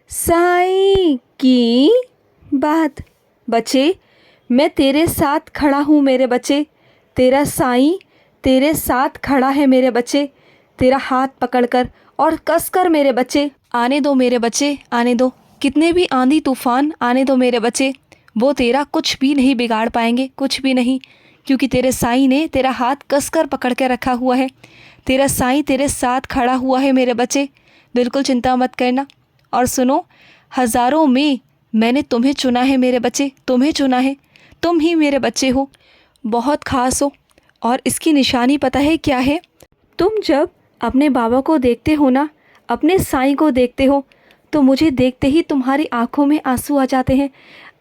साईं की बात। बच्चे, मैं तेरे साथ खड़ा हूँ मेरे बच्चे। तेरा साईं तेरे साथ खड़ा है मेरे बच्चे, तेरा हाथ पकड़कर और कसकर मेरे बच्चे। आने दो मेरे बच्चे, आने दो। कितने भी आंधी तूफान आने दो मेरे बच्चे, वो तेरा कुछ भी नहीं बिगाड़ पाएंगे, कुछ भी नहीं, क्योंकि तेरे साईं ने तेरा हाथ कसकर पकड़ के रखा हुआ है। तेरा साईं तेरे साथ खड़ा हुआ है मेरे बच्चे, बिल्कुल चिंता मत करना। और सुनो, हज़ारों में मैंने तुम्हें चुना है मेरे बच्चे, तुम्हें चुना है। तुम ही मेरे बच्चे हो, बहुत ख़ास हो। और इसकी निशानी पता है क्या है? तुम जब अपने बाबा को देखते हो ना, अपने साईं को देखते हो, तो मुझे देखते ही तुम्हारी आंखों में आंसू आ जाते हैं,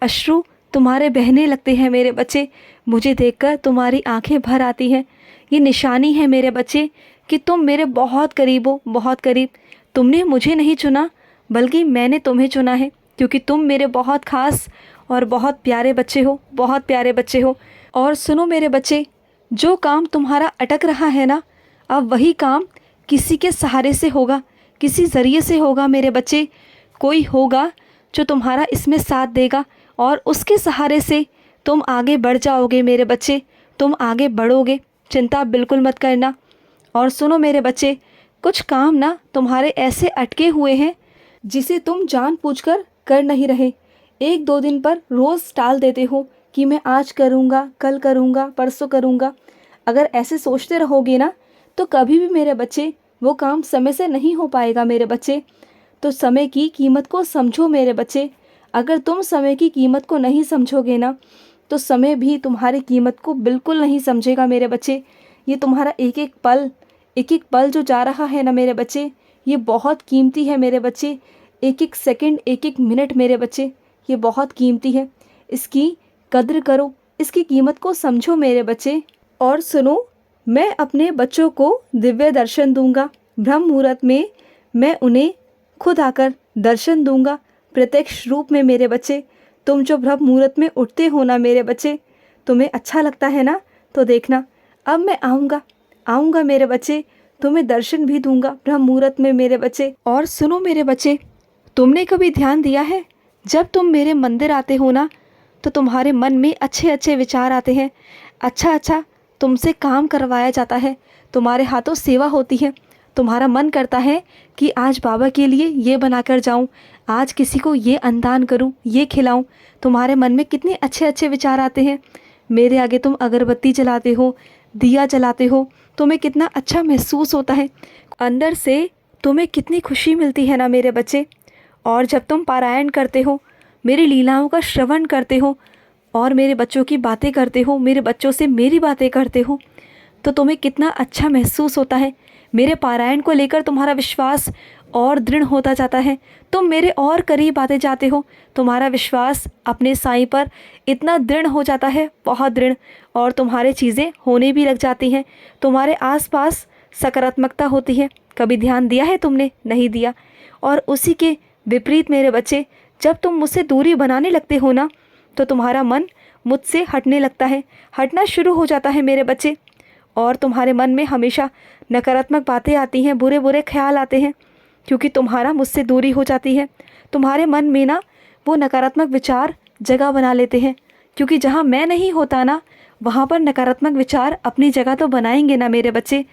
अश्रु तुम्हारे बहने लगते हैं मेरे बच्चे। मुझे देखकर तुम्हारी आंखें भर आती हैं। ये निशानी है मेरे बच्चे कि तुम मेरे बहुत करीब हो, बहुत करीब। तुमने मुझे नहीं चुना, बल्कि मैंने तुम्हें चुना है, क्योंकि तुम मेरे बहुत ख़ास और बहुत प्यारे बच्चे हो, बहुत प्यारे बच्चे हो। और सुनो मेरे बच्चे, जो काम तुम्हारा अटक रहा है ना, अब वही काम किसी के सहारे से होगा, किसी ज़रिए से होगा मेरे बच्चे। कोई होगा जो तुम्हारा इसमें साथ देगा और उसके सहारे से तुम आगे बढ़ जाओगे मेरे बच्चे, तुम आगे बढ़ोगे। चिंता बिल्कुल मत करना। और सुनो मेरे बच्चे, कुछ काम ना तुम्हारे ऐसे अटके हुए हैं जिसे तुम जानबूझकर कर नहीं रहे। एक दो दिन पर रोज़ टाल देते हो कि मैं आज करूँगा, कल करूँगा, परसों करूँगा। अगर ऐसे सोचते रहोगे ना, तो कभी भी मेरे बच्चे वो काम समय से नहीं हो पाएगा मेरे बच्चे। तो समय की कीमत को समझो मेरे बच्चे। अगर तुम समय की कीमत को नहीं समझोगे ना, तो समय भी तुम्हारी कीमत को बिल्कुल नहीं समझेगा मेरे बच्चे। ये तुम्हारा एक एक पल जो जा रहा है ना मेरे बच्चे, ये बहुत कीमती है मेरे बच्चे। एक एक सेकंड, एक एक मिनट मेरे बच्चे, ये बहुत कीमती है। इसकी कद्र करो, इसकी कीमत को समझो मेरे बच्चे। और सुनो, मैं अपने बच्चों को दिव्य दर्शन दूंगा। ब्रह्म मुहूर्त में मैं उन्हें खुद आकर दर्शन दूंगा, प्रत्यक्ष रूप में मेरे बच्चे। तुम जो ब्रह्म मुहूर्त में उठते हो ना मेरे बच्चे, तुम्हें अच्छा लगता है ना, तो देखना अब मैं आऊँगा मेरे बच्चे, तुम्हें दर्शन भी दूंगा ब्रह्म मुहूर्त में मेरे बच्चे। और सुनो मेरे बच्चे, तुमने कभी ध्यान दिया है, जब तुम मेरे मंदिर आते हो ना, तो तुम्हारे मन में अच्छे अच्छे विचार आते हैं, अच्छा तुमसे काम करवाया जाता है, तुम्हारे हाथों सेवा होती है। तुम्हारा मन करता है कि आज बाबा के लिए ये बना कर जाऊँ, आज किसी को ये अन्नदान करूँ, ये खिलाऊँ। तुम्हारे मन में कितने अच्छे अच्छे विचार आते हैं। मेरे आगे तुम अगरबत्ती जलाते हो, दिया जलाते हो, तुम्हें कितना अच्छा महसूस होता है, अंदर से तुम्हें कितनी खुशी मिलती है ना मेरे बच्चे। और जब तुम पारायण करते हो, मेरी लीलाओं का श्रवण करते हो और मेरे बच्चों की बातें करते हो, मेरे बच्चों से मेरी बातें करते हो, तो तुम्हें कितना अच्छा महसूस होता है। मेरे पारायण को लेकर तुम्हारा विश्वास और दृढ़ होता जाता है, तुम मेरे और करीब आते जाते हो। तुम्हारा विश्वास अपने साईं पर इतना दृढ़ हो जाता है, बहुत दृढ़, और तुम्हारे चीज़ें होने भी लग जाती हैं। तुम्हारे आसपास सकारात्मकता होती है। कभी ध्यान दिया है तुमने? नहीं दिया। और उसी के विपरीत मेरे बच्चे, जब तुम मुझसे दूरी बनाने लगते हो ना, तो तुम्हारा मन मुझसे हटने लगता है, हटना शुरू हो जाता है मेरे बच्चे। और तुम्हारे मन में हमेशा नकारात्मक बातें आती हैं, बुरे बुरे ख्याल आते हैं, क्योंकि तुम्हारा मुझसे दूरी हो जाती है। तुम्हारे मन में ना वो नकारात्मक विचार जगह बना लेते हैं, क्योंकि जहाँ मैं नहीं होता ना, वहाँ पर नकारात्मक विचार अपनी जगह तो बनाएंगे ना मेरे बच्चे।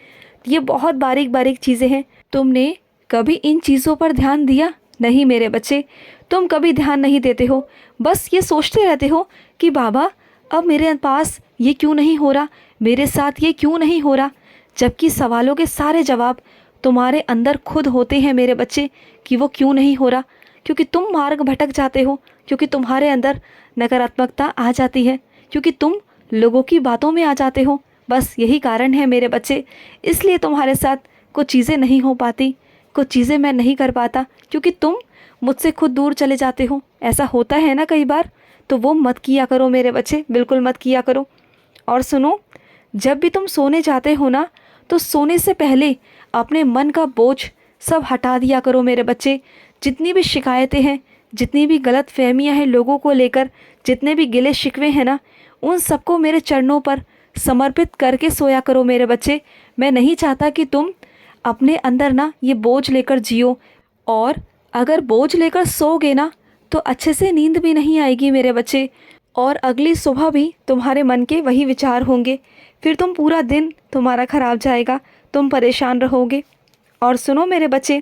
ये बहुत बारीक बारीक चीज़ें हैं। तुमने कभी इन चीज़ों पर ध्यान दिया? नहीं मेरे बच्चे, तुम कभी ध्यान नहीं देते हो। बस ये सोचते रहते हो कि बाबा अब मेरे पास ये क्यों नहीं हो रहा, मेरे साथ ये क्यों नहीं हो रहा। जबकि सवालों के सारे जवाब तुम्हारे अंदर खुद होते हैं मेरे बच्चे कि वो क्यों नहीं हो रहा। क्योंकि तुम मार्ग भटक जाते हो, क्योंकि तुम्हारे अंदर नकारात्मकता आ जाती है, क्योंकि तुम लोगों की बातों में आ जाते हो। बस यही कारण है मेरे बच्चे, इसलिए तुम्हारे साथ कुछ चीज़ें नहीं हो पाती, कुछ चीज़ें मैं नहीं कर पाता, क्योंकि तुम मुझसे खुद दूर चले जाते हो। ऐसा होता है ना कई बार, तो वो मत किया करो मेरे बच्चे, बिल्कुल मत किया करो। और सुनो, जब भी तुम सोने जाते हो ना, तो सोने से पहले अपने मन का बोझ सब हटा दिया करो मेरे बच्चे। जितनी भी शिकायतें हैं, जितनी भी गलत फहमियाँ हैं लोगों को लेकर, जितने भी गिले शिकवे हैं ना, उन सबको मेरे चरणों पर समर्पित करके सोया करो मेरे बच्चे। मैं नहीं चाहता कि तुम अपने अंदर ना ये बोझ लेकर जियो और अगर बोझ लेकर सोओगे ना तो अच्छे से नींद भी नहीं आएगी मेरे बच्चे, और अगली सुबह भी तुम्हारे मन के वही विचार होंगे। फिर तुम पूरा दिन तुम्हारा ख़राब जाएगा, तुम परेशान रहोगे। और सुनो मेरे बच्चे,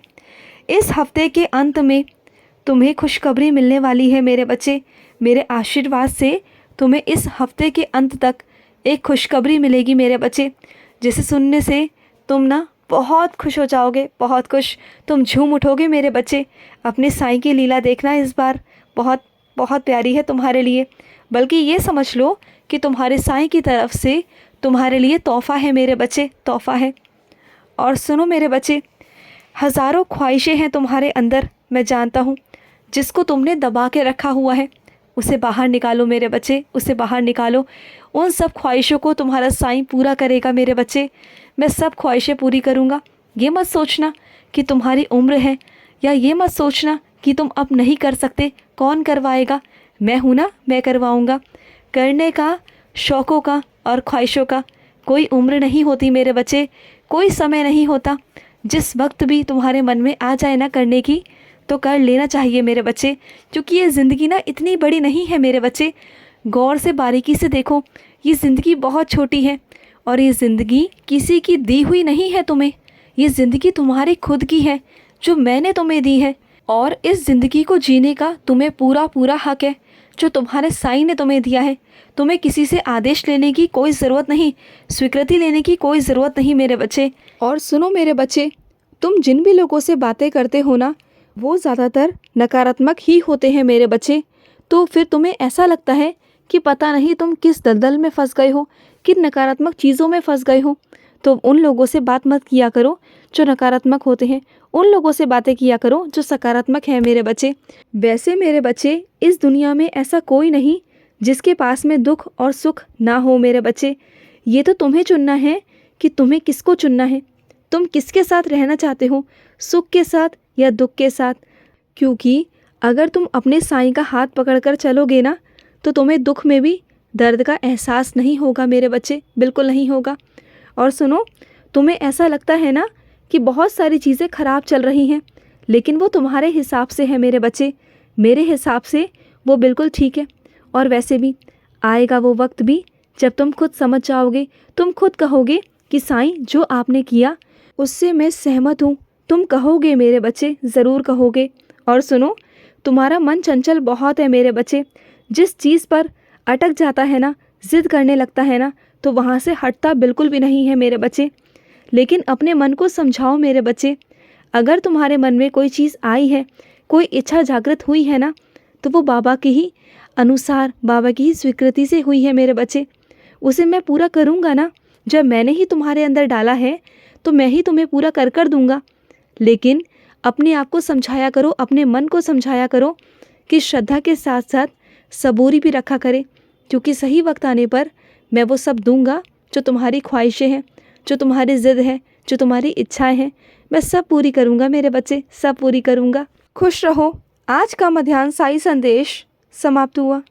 इस हफ्ते के अंत में तुम्हें खुशखबरी मिलने वाली है मेरे बच्चे। मेरे आशीर्वाद से तुम्हें इस हफ्ते के अंत तक एक खुशखबरी मिलेगी मेरे बच्चे, जिसे सुनने से तुम ना बहुत खुश हो जाओगे, बहुत खुश, तुम झूम उठोगे मेरे बच्चे। अपने साईं की लीला देखना इस बार, बहुत बहुत प्यारी है तुम्हारे लिए। बल्कि ये समझ लो कि तुम्हारे साईं की तरफ से तुम्हारे लिए तोहफ़ा है मेरे बच्चे, तोहफ़ा है। और सुनो मेरे बच्चे, हज़ारों ख्वाहिशें हैं तुम्हारे अंदर, मैं जानता हूँ, जिसको तुमने दबा के रखा हुआ है। उसे बाहर निकालो मेरे बच्चे, उसे बाहर निकालो। उन सब ख्वाहिशों को तुम्हारा साईं पूरा करेगा मेरे बच्चे। मैं सब ख्वाहिशें पूरी करूँगा। ये मत सोचना कि तुम्हारी उम्र है, या ये मत सोचना कि तुम अब नहीं कर सकते, कौन करवाएगा, मैं हूँ ना, मैं करवाऊँगा। करने का, शौक़ों का और ख्वाहिशों का कोई उम्र नहीं होती मेरे बच्चे, कोई समय नहीं होता। जिस वक्त भी तुम्हारे मन में आ जाए ना करने की, तो कर लेना चाहिए मेरे बच्चे, क्योंकि ये ज़िंदगी ना इतनी बड़ी नहीं है मेरे बच्चे। गौर से बारीकी से देखो, ये ज़िंदगी बहुत छोटी है, और ये ज़िंदगी किसी की दी हुई नहीं है तुम्हें। ये ज़िंदगी तुम्हारी खुद की है, जो मैंने तुम्हें दी है। और इस ज़िंदगी को जीने का तुम्हें पूरा पूरा हक है, जो तुम्हारे साईं ने तुम्हें दिया है। तुम्हें किसी से आदेश लेने की कोई ज़रूरत नहीं, स्वीकृति लेने की कोई ज़रूरत नहीं मेरे बच्चे। और सुनो मेरे बच्चे, तुम जिन भी लोगों से बातें करते हो ना, वो ज़्यादातर नकारात्मक ही होते हैं मेरे बच्चे। तो फिर तुम्हें ऐसा लगता है कि पता नहीं तुम किस दलदल में फंस गए हो, किन नकारात्मक चीज़ों में फंस गए हो। तो उन लोगों से बात मत किया करो जो नकारात्मक होते हैं, उन लोगों से बातें किया करो जो सकारात्मक हैं मेरे बच्चे। वैसे मेरे बच्चे, इस दुनिया में ऐसा कोई नहीं जिसके पास में दुख और सुख ना हो मेरे बच्चे। ये तो तुम्हें चुनना है कि तुम्हें किसको चुनना है, तुम किसके साथ रहना चाहते हो, सुख के साथ या दुख के साथ। क्योंकि अगर तुम अपने साईं का हाथ पकड़कर चलोगे ना, तो तुम्हें दुख में भी दर्द का एहसास नहीं होगा मेरे बच्चे, बिल्कुल नहीं होगा। और सुनो, तुम्हें ऐसा लगता है ना कि बहुत सारी चीज़ें ख़राब चल रही हैं, लेकिन वो तुम्हारे हिसाब से है मेरे बच्चे, मेरे हिसाब से वो बिल्कुल ठीक है। और वैसे भी आएगा वो वक्त भी जब तुम खुद समझ जाओगे, तुम खुद कहोगे कि साईं जो आपने किया उससे मैं सहमत हूँ। तुम कहोगे मेरे बच्चे, ज़रूर कहोगे। और सुनो, तुम्हारा मन चंचल बहुत है मेरे बच्चे। जिस चीज़ पर अटक जाता है ना, ज़िद करने लगता है ना, तो वहाँ से हटता बिल्कुल भी नहीं है मेरे बच्चे। लेकिन अपने मन को समझाओ मेरे बच्चे। अगर तुम्हारे मन में कोई चीज़ आई है, कोई इच्छा जागृत हुई है ना, तो वो बाबा के ही अनुसार, बाबा की ही स्वीकृति से हुई है मेरे बच्चे। उसे मैं पूरा करूँगा ना। जब मैंने ही तुम्हारे अंदर डाला है, तो मैं ही तुम्हें पूरा कर दूँगा। लेकिन अपने आप को समझाया करो, अपने मन को समझाया करो कि श्रद्धा के साथ साथ सबूरी भी रखा करे, क्योंकि सही वक्त आने पर मैं वो सब दूंगा जो तुम्हारी ख्वाहिशें हैं, जो तुम्हारी ज़िद है, जो तुम्हारी इच्छाएं हैं, मैं सब पूरी करूंगा मेरे बच्चे, सब पूरी करूंगा। खुश रहो। आज का मध्याह्न साई संदेश समाप्त हुआ।